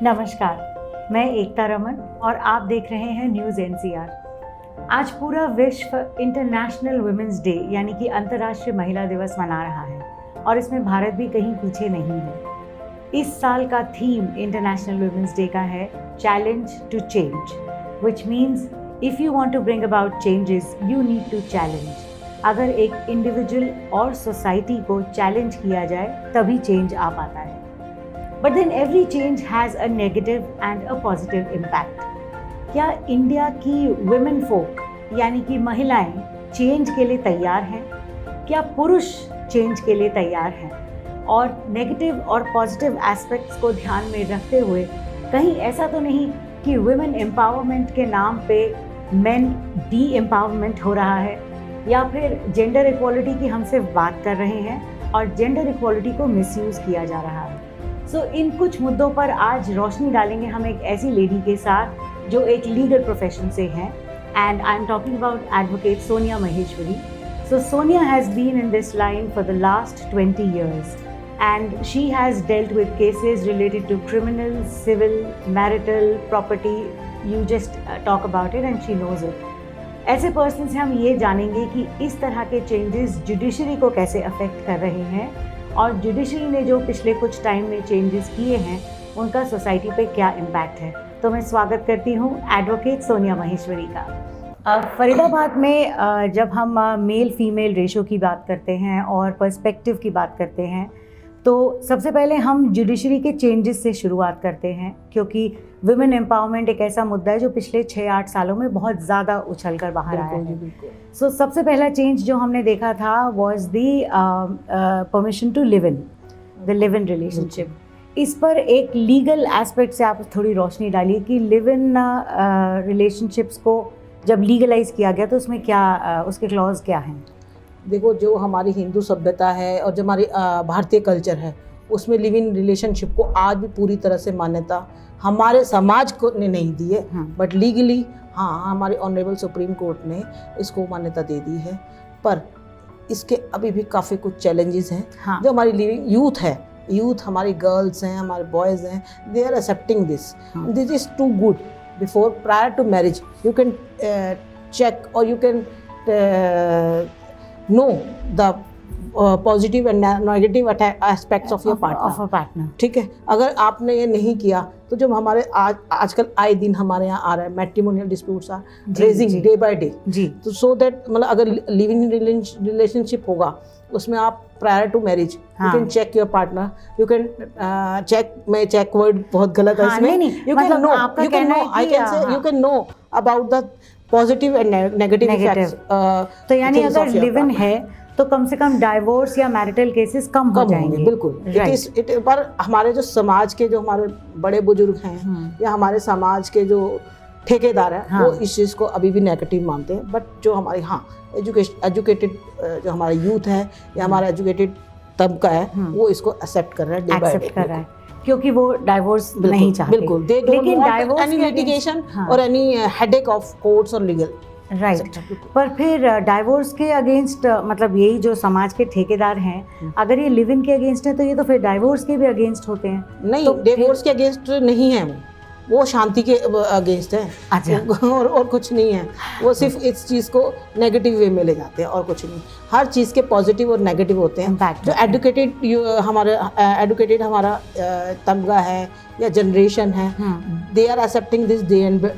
नमस्कार, मैं एकता रमन और आप देख रहे हैं न्यूज़ एनसीआर। आज पूरा विश्व इंटरनेशनल वुमेन्स डे यानी कि अंतर्राष्ट्रीय महिला दिवस मना रहा है और इसमें भारत भी कहीं पीछे नहीं है। इस साल का थीम इंटरनेशनल वुमेन्स डे का है challenge to change, which means if you want to bring about changes you need to challenge. अगर एक इंडिविजुअल और सोसाइटी को चैलेंज किया जाए तभी चेंज आ पाता है। But then every change has a negative and a positive impact. क्या इंडिया की women folk यानी कि महिलाएं चेंज के लिए तैयार हैं? क्या पुरुष चेंज के लिए तैयार हैं? और नेगेटिव और पॉजिटिव एस्पेक्ट्स को ध्यान में रखते हुए कहीं ऐसा तो नहीं कि women empowerment के नाम पे men de-empowerment हो रहा है, या फिर जेंडर इक्वालिटी की हम सिर्फ बात कर रहे हैं और जेंडर इक्वालिटी को मिसयूज़ किया जा रहा है। इन कुछ मुद्दों पर आज रोशनी डालेंगे हम एक ऐसी लेडी के साथ जो एक लीगल प्रोफेशन से हैं, and I am talking about advocate Sonia Maheshwari. Sonia has been in this line for the last 20 years and she has dealt with cases related to criminal, civil, marital, property. You just talk about it and she knows it. ऐसे person से हम ये जानेंगे कि इस तरह के changes judiciary को कैसे अफेक्ट कर रहे हैं और जुडिशरी ने जो पिछले कुछ टाइम में चेंजेस किए हैं उनका सोसाइटी पे क्या इम्पैक्ट है। तो मैं स्वागत करती हूँ एडवोकेट सोनिया महेश्वरी का। फरीदाबाद में जब हम मेल फीमेल रेशो की बात करते हैं और पर्सपेक्टिव की बात करते हैं तो सबसे पहले हम जुडिशरी के चेंजेस से शुरुआत करते हैं, क्योंकि वुमेन एम्पावरमेंट एक ऐसा मुद्दा है जो पिछले 6-8 सालों में बहुत ज़्यादा उछल कर बाहर आया है। सबसे पहला चेंज जो हमने देखा था was the permission to live in relationship. इस पर एक लीगल एस्पेक्ट से आप थोड़ी रोशनी डालिए कि लिव इन रिलेशनशिप्स को जब लीगलाइज किया गया तो उसमें क्या उसके क्लॉज क्या हैं? देखो, जो हमारी हिंदू सभ्यता है और जो हमारी भारतीय कल्चर है उसमें लिव इन रिलेशनशिप को आज भी पूरी तरह से मान्यता हमारे समाज को ने नहीं दी है, बट लीगली हमारे ऑनरेबल सुप्रीम कोर्ट ने इसको मान्यता दे दी है। पर इसके अभी भी काफ़ी कुछ चैलेंजेस हैं। जो हमारी लिविंग यूथ हमारी गर्ल्स हैं, हमारे बॉयज़ हैं, they are accepting this is too good. Before prior to marriage you can check और you can know the positive and negative aspects of your partner. ठीक है, अगर आपने ये नहीं किया तो जब हमारे आजकल आए दिन हमारे यहाँ आ रहा है matrimonial disputes are raising day by day. तो सो दैट मतलब अगर लिविंग रिलेशनशिप होगा उसमें आप prior to marriage you can check your partner, you can check, मैं चेक वर्ड बहुत गलत है इसमें, you can know, I can say you can know about the positive and negative effects. तो यानी अगर लिव इन है तो कम से कम डाइवोर्स या मैरिटल केसेस कम हो जाएंगे। बिल्कुल, पर हमारे जो समाज के जो हमारे बड़े बुजुर्ग हैं या हमारे समाज के जो ठेकेदार हैं वो इस चीज़ को अभी भी नेगेटिव मानते हैं। बट जो हमारी एजुकेटेड जो हमारा यूथ है या हमारा एजुकेटेड तबका है वो इसको एक्सेप्ट कर रहा है, क्योंकि वो डाइवोर्स नहीं चाहते। बिल्कुल, लेकिन डाइवोर्स एनी लिटिगेशन और एनी हेडेक ऑफ कोर्ट्स और लीगल। राइट, पर फिर डाइवोर्स के अगेंस्ट मतलब यही जो समाज के ठेकेदार हैं अगर ये लिव इन के अगेंस्ट है तो ये तो फिर डाइवोर्स के भी अगेंस्ट होते हैं। नहीं, तो डिवोर्स के अगेंस्ट नहीं है, वो शांति के अगेंस्ट है। अच्छा। और कुछ नहीं है, वो सिर्फ इस चीज़ को नेगेटिव वे में ले जाते हैं और कुछ नहीं। हर चीज़ के पॉजिटिव और नेगेटिव होते हैं। जो एडुकेटेड हमारा तबका है या जनरेशन है, they are accepting this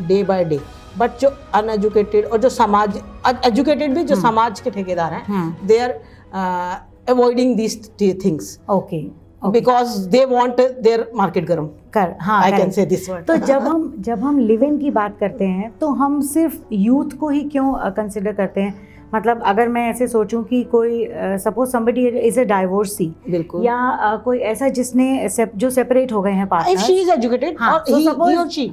day by day. But जो अनएजुकेटेड और जो समाज एजुकेटेड भी जो समाज के ठेकेदार हैं they are avoiding this things. Okay, because they want their market गर्म कर। I can say this word. तो जब हम लिव इन की बात करते हैं तो हम सिर्फ यूथ को ही क्यों कंसिडर करते हैं? मतलब अगर मैं ऐसे सोचूं कि कोई suppose somebody is a divorcee, बिल्कुल, या कोई ऐसा जिसने जो सेपरेट हो गए हैं partner, if she is educated और he or she,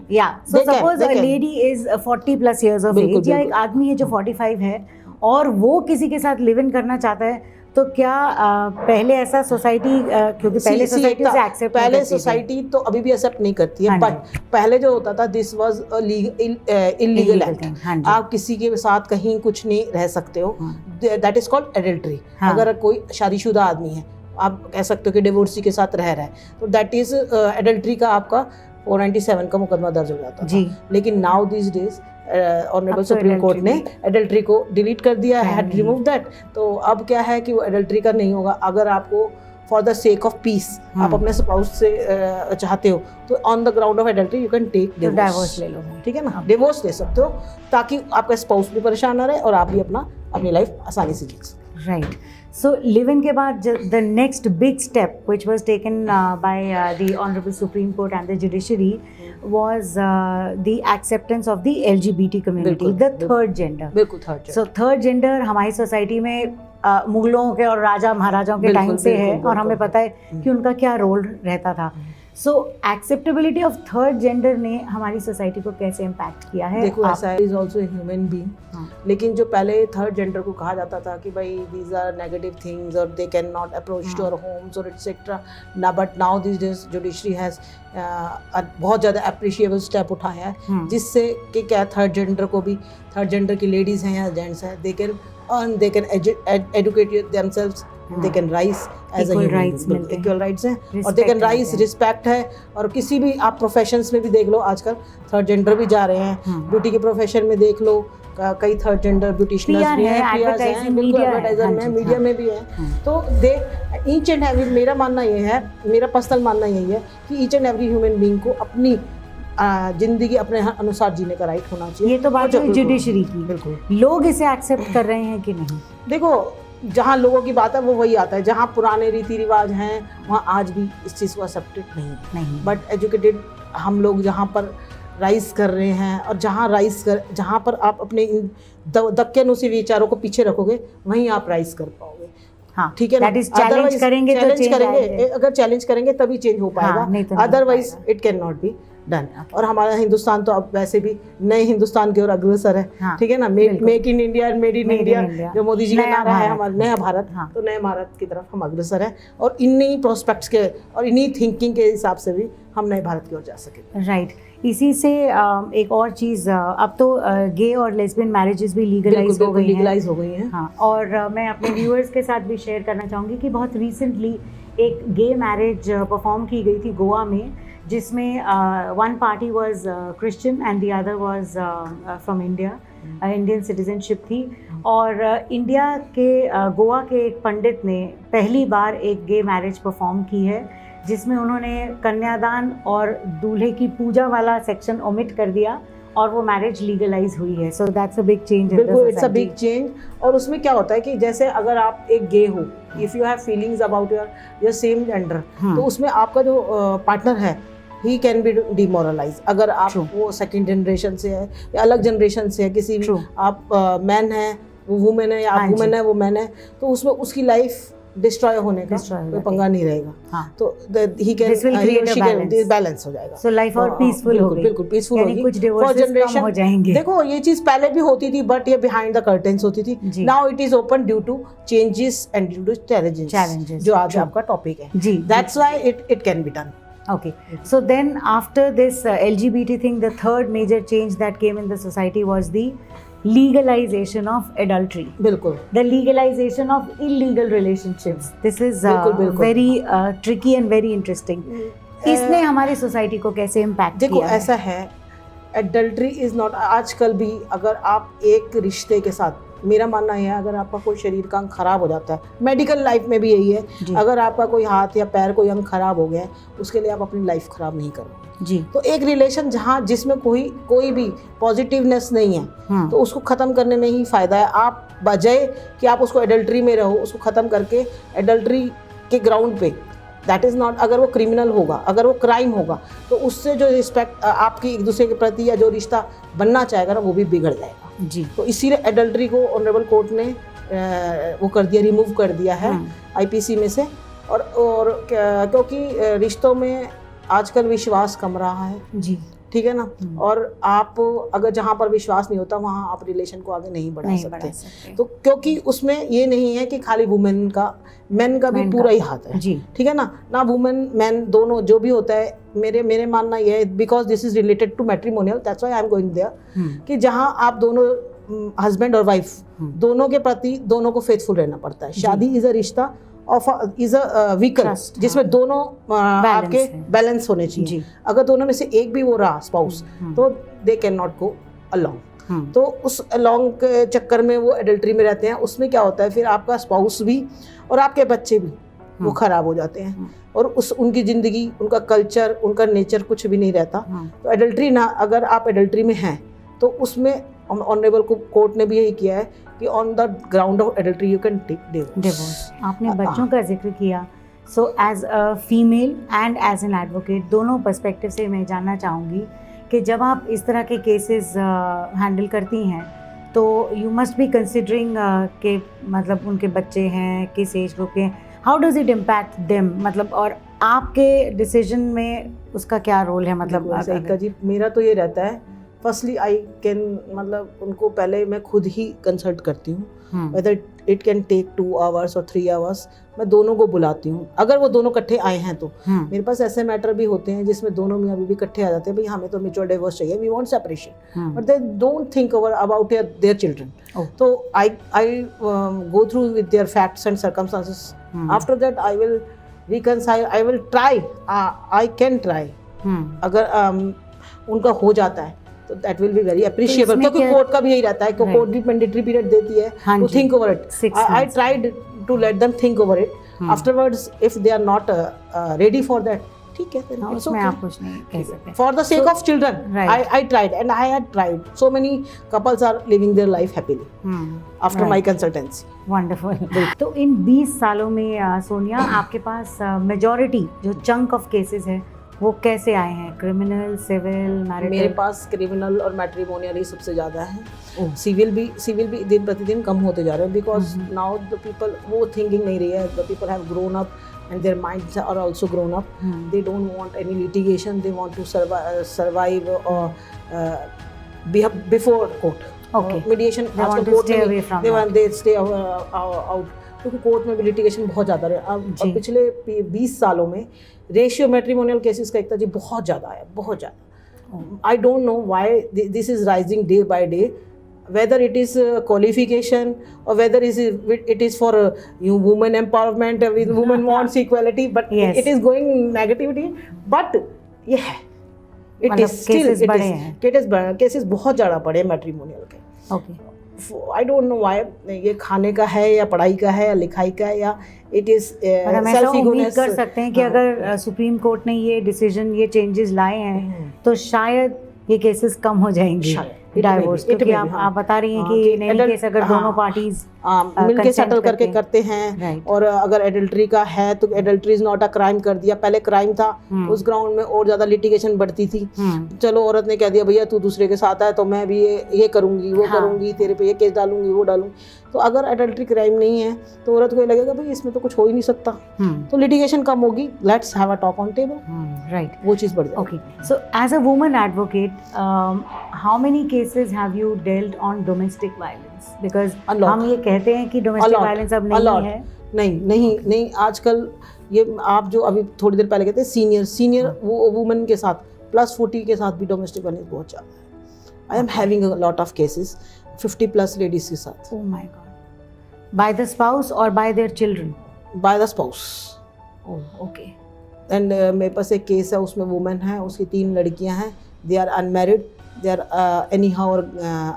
so suppose a lady is 40+ years of age या एक आदमी है जो 45 है और वो किसी के साथ लिव इन करना चाहता है, तो क्या पहले ऐसा सोसाइटी, क्योंकि पहले सोसाइटी से एक्सेप्ट, पहले सोसाइटी तो अभी भी एक्सेप्ट नहीं करती है, बट पहले जो होता था दिस वाज इलीगल एक्ट। आप किसी के साथ कहीं कुछ नहीं रह सकते हो, दैट इज कॉल्ड एडल्ट्री। अगर कोई शादीशुदा आदमी है, आप कह सकते हो कि डिवोर्सी के साथ रह रहा है, तो दैट इज एडल्ट्री का आपका 497 का मुकदमा दर्ज हो जाता जी। था। लेकिन नाउ दिस डेज ऑनरेबल अब तो सुप्रीम कोर्ट ने adultery एडल्ट्री को डिलीट कर दिया है, नहीं। Remove that. तो अब क्या है कि वो एडल्ट्री का नहीं होगा। अगर आपको for the sake of peace आप अपने स्पाउस से चाहते हो तो on the ground of adultery you can take divorce ले लो। ठीक है ना, डिवोर्स ले सकते हो ताकि आपका स्पाउस भी परेशान ना रहे और आप भी अपनी लाइफ आसानी से जी सकते। Right. So live-in के बाद the next big step which was taken by the Honorable Supreme Court and the judiciary was the acceptance of the LGBT community, बिल्कुल, the third gender. बिल्कुल थर्ड So third gender हमारी society में मुगलों के और राजा महाराजाओं के बिल्कुल, टाइम से है बिल्कुल, और हमें बिल्कुल। पता है कि उनका क्या रोल रहता था। सो एक्सेप्टेबिलिटी ऑफ थर्ड जेंडर ने हमारी सोसाइटी को कैसे इम्पैक्ट किया है? देखो आप- ऐसा है, इज ऑल्सो ह्यूमन बीइंग। हाँ। लेकिन जो पहले थर्ड जेंडर को कहा जाता था कि भाई दीज आर नेगेटिव थिंग्स और they can not approach to our homes और एटसेट्रा ना, but now this days judiciary has बहुत ज़्यादा अप्रिशिएबल स्टेप उठाया है जिससे कि क्या थर्ड जेंडर को भी, थर्ड जेंडर की लेडीज़ हैं या जेंट्स हैं, they can earn, they can educate themselves, they can rise as Equal rights मिलते हैं। इक्वल राइट्स हैं और दे Respect कैन राइज, मिलते हैं। रिस्पेक्ट है। और किसी भी आप प्रोफेशंस में भी देख लो आजकल थर्ड जेंडर भी जा रहे हैं। ब्यूटी के प्रोफेशन में देख लो कई थर्ड जेंडर ब्यूटिशियंस PR भी है, हैं, PRs हैं, advertising, बिल्कुल media है। एडवर्टाइजर हाँ में, जी, मीडिया हाँ। में भी है। तो दे ईच एंड एवरी, मेरा मानना ये है, मेरा पर्सनल मानना यही है कि each and every human being को अपनी जिंदगी अपने अनुसार जीने का राइट होना चाहिए। ये तो बात और हुई जुडिशरी की। बिल्कुल। लोग इसे एक्सेप्ट कर रहे हैं कि नहीं? देखो जहाँ लोगों की बात है वो वही आता है, जहाँ पुराने रीति रिवाज हैं वहाँ आज भी इस चीज़ को एक्सेप्टेड नहीं है। नहीं। बट एजुकेटेड हम लोग जहाँ पर राइज कर रहे हैं और जहाँ पर आप अपने इन दक्कनूसी विचारों को पीछे रखोगे वहीं आप राइज कर पाओगे। हाँ, ठीक है ना, that is challenge करेंगे तो change आएगा। अगर चैलेंज करेंगे तभी चेंज हो पाएगा, नहीं तो नहीं हो अदरवाइज पाएगा। It can not be done. और हमारा हिंदुस्तान तो अब वैसे भी नए हिंदुस्तान की ओर अग्रसर है। हाँ, ठीक है ना, बिल्कुल। Make in India and made in Made in India India। जो मोदी जी का नया नारा है, भारत। हमारा नया भारत। हाँ। तो नए भारत की तरफ हम अग्रसर हैं और इन्हीं प्रोस्पेक्ट्स के और इन्हीं थिंकिंग के हिसाब से भी हम नए भारत की ओर जा सकेंगे। राइट। इसी से एक और चीज़, अब तो गे और लेस्बियन मैरिजेस भी लीगलाइज हो गई हैं। लीगलाइज हो गई हैं। हाँ, और मैं अपने व्यूअर्स के साथ भी शेयर करना चाहूँगी कि बहुत रिसेंटली एक गे मैरिज परफॉर्म की गई थी गोवा में, जिसमें one party was Christian and the other was from India, Indian citizenship थी। और इंडिया के गोवा के एक पंडित ने पहली बार एक गे मैरिज परफॉर्म की है, जिसमें उन्होंने कन्यादान और दूल्हे की पूजा वाला सेक्शन ओमिट कर दिया और वो मैरिज लीगलाइज हुई है। So that's a big change. बिल्कुल, इट्स अ बिग चेंज। और उसमें क्या होता है कि जैसे अगर आप एक गे हो, if you have feelings about your same gender, तो उसमें आपका जो पार्टनर है ही कैन बी डिमोरलाइज। अगर आप True. वो सेकंड जनरेशन से है या अलग जनरेशन से है, किसी भी True. आप मैन है वो वुमेन है या हाँ आप जी। वुमेन है वो मैन है, तो उसमें उसकी लाइफ डिस्ट्रॉय होने का Destroy हो कोई जाती पंगा नहीं रहेगा। हाँ। तो he can This will create a balance. Balance हो जाएगा। सो लाइफ और पीसफुल हो गई। बिल्कुल पीसफुल यानी होगी। कुछ For डिवोर्सेस कम generation- हो जाएंगे। देखो ये चीज पहले भी होती थी बट ये बिहाइंड द कर्टेन्स होती थी। जी। Now it is open due to changes and due to challenges जो आज True. आपका टॉपिक है। जी। That's why it can be done. Okay, so then after this LGBT thing, the third major change that came in the society was the legalization of adultery, बिल्कुल the legalization of illegal relationships. This is बिल्कुल, बिल्कुल। very tricky and very interesting. इसने हमारी society को कैसे impact देखो किया है? ऐसा है, एडल्ट्री इज नॉट, आजकल भी अगर आप एक रिश्ते के साथ, मेरा मानना है अगर आपका कोई शरीर का अंग खराब हो जाता है, मेडिकल लाइफ में भी यही जी। है, अगर आपका कोई हाथ या पैर कोई अंग खराब हो गया है उसके लिए आप अपनी लाइफ खराब नहीं करो। जी। तो एक रिलेशन जहाँ जिसमें कोई भी पॉजिटिवनेस नहीं है तो उसको ख़त्म करने में ही फ़ायदा है। आप बजाय कि आप उसको एडल्ट्री में रहो, उसको ख़त्म करके एडल्ट्री के ग्राउंड पे, दैट इज़ नॉट, अगर वो क्रिमिनल होगा, अगर वो क्राइम होगा तो उससे जो रिस्पेक्ट आपकी एक दूसरे के प्रति या जो रिश्ता बनना चाहेगा ना वो भी बिगड़ जाएगा। जी। तो इसीलिए एडल्ट्री को ऑनरेबल कोर्ट ने वो कर दिया, रिमूव कर दिया है आईपीसी में से। और क्योंकि रिश्तों में आजकल विश्वास कम रहा है। जी। ठीक है ना, और आप अगर जहाँ पर विश्वास नहीं होता वहाँ आप रिलेशन को आगे नहीं बढ़ा सकते। तो क्योंकि उसमें ये नहीं है कि खाली वुमेन का, मैन का भी पूरा ही हाथ है। जी। ठीक है ना वुमेन मैन दोनों जो भी होता है, मेरे मानना ये है, because this is related to matrimonial, that's why I am going there, कि जहाँ आप दोनों हस्बैंड और वाइफ दोनों के प्रति दोनों को फेथफुल रहना पड़ता है। शादी इज अ रिश्ता इज अ व्हीकल Trust, जिसमें दोनों आपके है। बैलेंस होने चाहिए। जी। अगर दोनों में से एक भी वो रहा स्पाउस, तो they can not go along. तो उस अलोंग के चक्कर में वो एडल्ट्री में रहते हैं। उसमें क्या होता है, फिर आपका स्पाउस भी और आपके बच्चे भी वो खराब हो जाते हैं, और उनकी ज़िंदगी, उनका कल्चर, उनका नेचर कुछ भी नहीं रहता। तो एडल्ट्री ना, अगर आप एडल्ट्री में हैं तो उसमें ऑनरेबल कोर्ट ने भी यही किया है कि on the ground of adultery you can take divorce. आपने बच्चों का जिक्र किया, so as a female and as an advocate, दोनों पर्सपेक्टिव से मैं जानना चाहूँगी कि जब आप इस तरह के केसेस हैंडल करती हैं तो यू मस्ट बी कंसिडरिंग कि मतलब उनके बच्चे हैं, किस एज ग्रुप के, how does it impact them, मतलब और आपके डिसीजन में उसका क्या रोल है? मतलब सही जी, मेरा तो ये रहता है, फर्स्टली आई कैन, मतलब उनको पहले मैं खुद ही कंसल्ट करती हूँ, whether it can take 2 hours और 3 आवर्स, मैं दोनों को बुलाती हूँ। अगर वो दोनों इकट्ठे आए हैं तो मेरे पास ऐसे मैटर भी होते हैं जिसमें दोनों मियाँ बीवी इकट्ठे आ जाते हैं, भाई हमें तो म्यूचुअल डिवोर्स चाहिए, we want separation, but they don't think about their children. तो I go through with their facts and circumstances, after that I will reconcile, I will try, I can try. अगर उनका हो जाता है तो that will be very appreciable, क्योंकि court का भी यही रहता है कि कोर्ट भी मैंडेटरी पीरियड देती है to think over it. I tried to let them think over it, afterwards if they are not ready for that, ठीक है, then it's उसमें okay. आप कुछ नहीं कह सकते। For the sake of children, I tried, and I had tried. So many couples are living their life happily after my consultancy. Wonderful. तो इन 20 सालों में सोनिया, आपके पास मेजॉरिटी जो चंक ऑफ केसेस है वो कैसे आए हैं? Criminal, civil, marital? मेरे पास क्रिमिनल और मैट्रिमोनियल ही सबसे ज़्यादा है। सिविल भी दिन प्रतिदिन कम होते जा रहे हैं, बिकॉज नाउ द पीपल, वो थिंकिंग नहीं रही है, the people have grown up and their minds are also grown up. They don't want any litigation, they want to survive or before court. Okay. Mediation, they want to stay away from that. they stay out, क्योंकि court में भी litigation बहुत ज़्यादा रहे। अब पिछले 20 सालों में रेशियो मैट्रिमोनियल केसेस का एकता जी बहुत ज़्यादा आया, बहुत ज़्यादा। I don't know why this is rising day by day, whether it is qualification or whether it is for women empowerment, women wants equality, but yes, it is going negativity, but yeah, it is still cases बहुत ज़्यादा पड़े matrimonial के। Okay. I don't know why, ये खाने का है या पढ़ाई का है या लिखाई का है, या it is self उम्मीद कर सकते हैं कि अगर सुप्रीम कोर्ट ने ये डिसीजन, ये चेंजेस लाए हैं तो शायद ये केसेस कम हो जाएंगे डाइवोर्स, क्योंकि आप बता रही हैं कि नहीं केस अगर दोनों पार्टीज मिलके सेटल करके करते हैं, और अगर एडल्ट्री का है तो adultery is not a crime कर दिया। पहले क्राइम था, उस ग्राउंड में और ज्यादा लिटिगेशन बढ़ती थी। चलो औरत ने कह दिया भैया तू दूसरे के साथ है तो मैं भी ये करूंगी, वो करूंगी, तेरे पे ये केस डालूंगी, वो डालूंगी। तो अगर एडल्ट्री क्राइम नहीं है तो औरत को ये लगेगा भाई इसमें तो कुछ हो ही नहीं सकता, तो लिटिगेशन कम होगी, let's have a talk on table, right, वो चीज़ बढ़ जाएगी। Okay, so as a woman advocate, how many cases have you dealt on domestic violence? Because हम ये कहते हैं कि डोमेस्टिक वायलेंस अब नहीं है। नहीं, आजकल ये आप जो अभी थोड़ी देर पहले कहते हैं सीनियर वो वुमेन के साथ +40 के साथ भी डोमेस्टिक वायलेंस बहुत ज़्यादा है। I am having a lot of cases 50+ ladies के साथ। Oh my God, by the spouse और by their children? By the spouse. Oh okay. And मेरे पास एक केस है, उसमें वुमेन है, उसकी 3 लड़कियां हैं, they are unmarried, they are anyhow और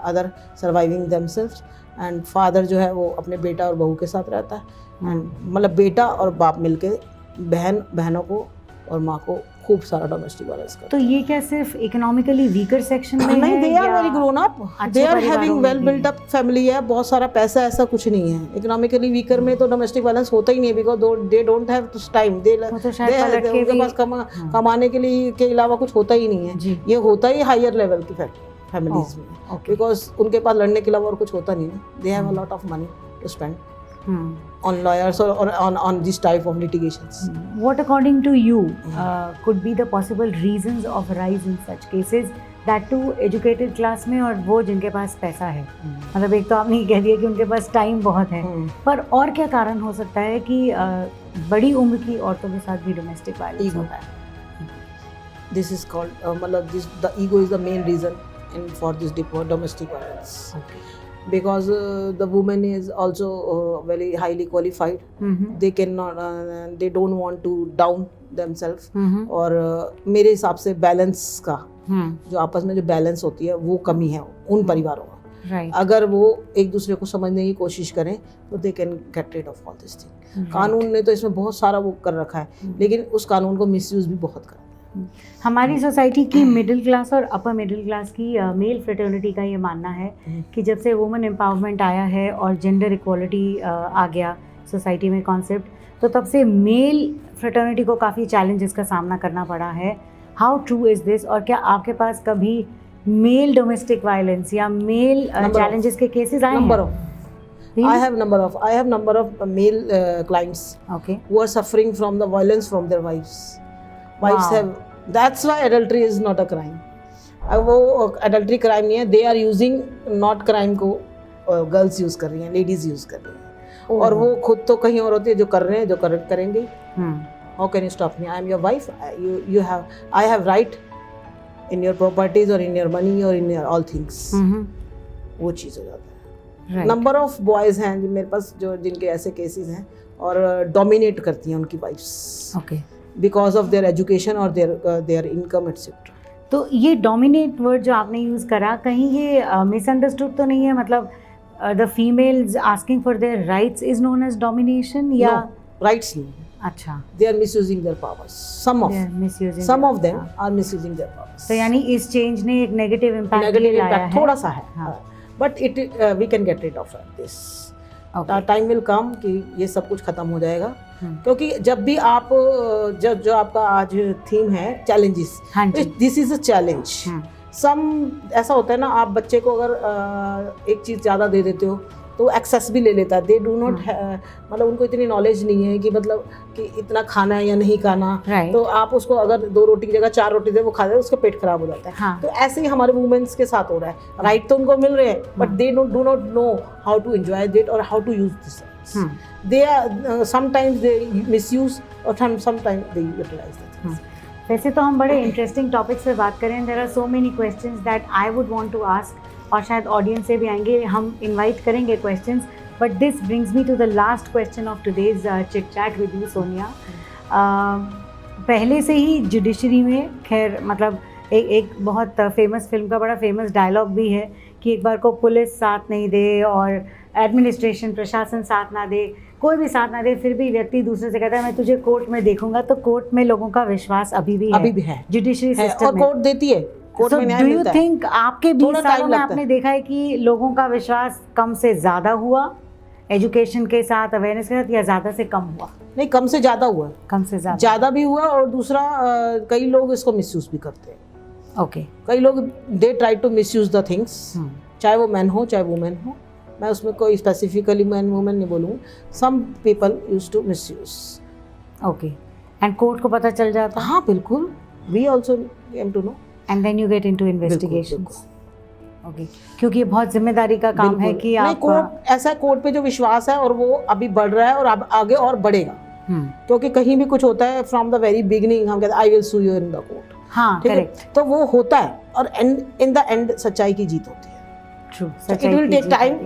other surviving themselves, and father जो है वो अपने बेटा और बहू के साथ रहता है, एंड मतलब बेटा और बाप मिलके बहनों को और माँ को खूब सारा डोमेस्टिक वायलेंस करते। तो ये क्या सिर्फ इकोनॉमिकली वीकर सेक्शन में नहीं, they are very grown up, they are having well built up family है, बहुत सारा पैसा, ऐसा कुछ नहीं है। इकोनॉमिकली वीकर में तो डोमेस्टिक वायलेंस होता ही नहीं है, because they don't have time, उनके पास कमाने के लिए के अलावा कुछ होता ही नहीं है। ये होता ही हायर लेवल की फैमिलीज में, बिकॉज उनके पास लड़ने के अलावा और कुछ होता नहीं है। They have a lot of money to spend on lawyers or on this type of litigations. What according to you could be the possible reasons of rise in such cases, that too educated class में, और वो जिनके पास पैसा है? मतलब एक तो आपने कह दिया कि उनके पास टाइम बहुत है, पर और क्या कारण हो सकता है कि बड़ी उम्र की औरतों के साथ भी डोमेस्टिक वायलेंस होता है? This is called मतलब the ego is the main reason for this domestic violence. because the woman is also very highly qualified. They cannot, they don't want to down themselves. और मेरे हिसाब से balance का जो आपस में जो बैलेंस होती है वो कमी है उन परिवारों में। राइट। अगर वो एक दूसरे को समझने की कोशिश करें तो they can get rid of all this thing. कानून ने तो इसमें बहुत सारा वो कर रखा है, लेकिन उस कानून को मिसयूज भी बहुत करते हैं। हमारी सोसाइटी की मिडिल क्लास और अपर मिडिल क्लास की मेल फ्रेटर्निटी का ये मानना है कि जब से वुमेन एम्पावरमेंट आया है और जेंडर इक्वालिटी आ गया सोसाइटी में कॉन्सेप्ट, तो तब से मेल फ्रेटर्निटी को काफ़ी चैलेंजेस का सामना करना पड़ा है। How true is this? और क्या आपके पास कभी मेल डोमेस्टिक वायलेंस या मेल चैलेंजेस के केसेस आए हैं? I have number of male clients who are suffering from the violence from their wives. Wives have, that's why adultery is not a crime. वो adultery crime नहीं है, they are using not crime को girls use कर रही हैं, ladies use कर रही हैं, और वो खुद तो कहीं और होती है, जो कर रहे हैं जो करेंगे। How can you stop me? I am your wife. I have right in your properties or in your money or in your all things. वो चीज़ हो जाता है। नंबर ऑफ बॉयज़ हैं मेरे पास जो जिनके ऐसे केसेस हैं और डोमिनेट करती हैं उनकी wives. Okay. Because of their education और देयर इनकम एटसेट्रा। तो ये डोमिनेट वर्ड जो आपने यूज़ करा, कहीं ये मिसअंडरस्टूड तो नहीं है? मतलब the females asking for their rights is known as domination या राइट्स नहीं? अच्छा, they are misusing their powers. Some of them are misusing their powers. तो यानी इस चेंज ने एक नेगेटिव इम्पैक्ट लाया है। थोड़ा सा है, but it we can get rid of this. Time will come कि ये सब कुछ खत्म हो जाएगा। क्योंकि जब भी आप जो आपका आज थीम है challenges, this is a challenge. Some ऐसा होता है ना, आप बच्चे को अगर एक चीज़ ज़्यादा दे देते हो तो एक्सेस भी ले लेता है। दे डू नॉट, मतलब उनको इतनी नॉलेज नहीं है कि मतलब कि इतना खाना है या नहीं खाना। तो आप उसको अगर 2 रोटी की जगह 4 रोटी दे वो खा दे, उसका पेट खराब हो जाता है। तो ऐसे ही हमारे वुमेन्स के साथ हो रहा है। राइट तो उनको मिल रहे हैं, but they do not know how to enjoy it और how to use this. They are sometimes they misuse और समटाइम्स दे यूटिलाइज दिस। वैसे तो हम बड़े इंटरेस्टिंग टॉपिक्स पे बात करें। There are so many questions that I would want to ask, और शायद ऑडियंस से भी आएंगे, हम इनवाइट करेंगे questions. But this brings me to the last question of today's chit chat with you Sonia. पहले से ही जुडिशरी में, खैर मतलब एक बहुत फेमस फिल्म का बड़ा फेमस डायलॉग भी है कि एक बार को पुलिस साथ नहीं दे और एडमिनिस्ट्रेशन प्रशासन साथ ना दे, कोई भी साथ ना दे, फिर भी व्यक्ति दूसरे से कहता है मैं तुझे कोर्ट में देखूंगा। तो कोर्ट में लोगों का विश्वास अभी भी है जुडिशरी सिस्टम और कोर्ट देती है। So, do you think आपके 20 सालों में आपने देखा है कि लोगों का विश्वास कम से ज़्यादा हुआ एजुकेशन के साथ, अवेयरनेस के साथ, या ज़्यादा से कम हुआ? नहीं, कम से ज़्यादा हुआ। कम से ज़्यादा भी हुआ। और दूसरा, कई लोग इसको मिसयूज भी करते हैं। ओके। कई लोग they try to misuse the things, चाहे वो मैन हो चाहे वुमेन हो। मैं उसमें कोई स्पेसिफिकली मैन वुमेन नहीं बोलूँ। Some people use to misuse. Okay. And court को पता चल जाता? हाँ बिल्कुल, we also came to know. And then you get into investigations. Okay. क्योंकि ये बहुत जिम्मेदारी का काम है कि आप कोर्ट, ऐसा कोर्ट पे जो विश्वास है और वो अभी बढ़ रहा है और अब आगे और बढ़ेगा। क्योंकि कहीं भी कुछ होता है फ्रॉम द वेरी बिगिनिंग हम कहते हैं I will sue you in the court. हाँ, करेक्ट। तो वो होता है और इन द एंड सच्चाई की जीत होती है। True. It will take time.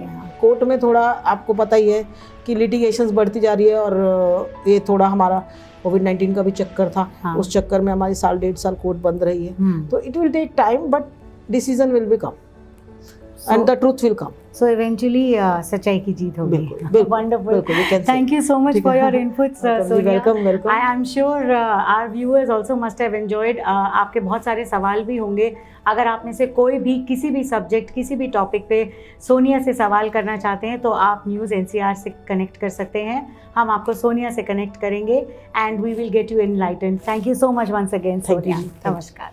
Court में थोड़ा आपको पता ही है कि लिटिगेशंस बढ़ती जा रही है और ये थोड़ा हमारा कोविड-19 का भी चक्कर था। उस चक्कर में हमारी 1.5 साल कोर्ट बंद रही है। तो it will take time, but decision will be come and the truth will come. So eventually सच्चाई की जीत होगी। Wonderful. Thank you so much for your inputs, Sonia. Welcome. I am sure our viewers also must have enjoyed. आपके बहुत सारे सवाल भी होंगे। अगर आप में से कोई भी किसी भी सब्जेक्ट, किसी भी टॉपिक पे सोनिया से सवाल करना चाहते हैं तो आप न्यूज़ NCR से कनेक्ट कर सकते हैं। हम आपको सोनिया से कनेक्ट करेंगे and we will get you enlightened. Thank you so much once again Sonia. नमस्कार।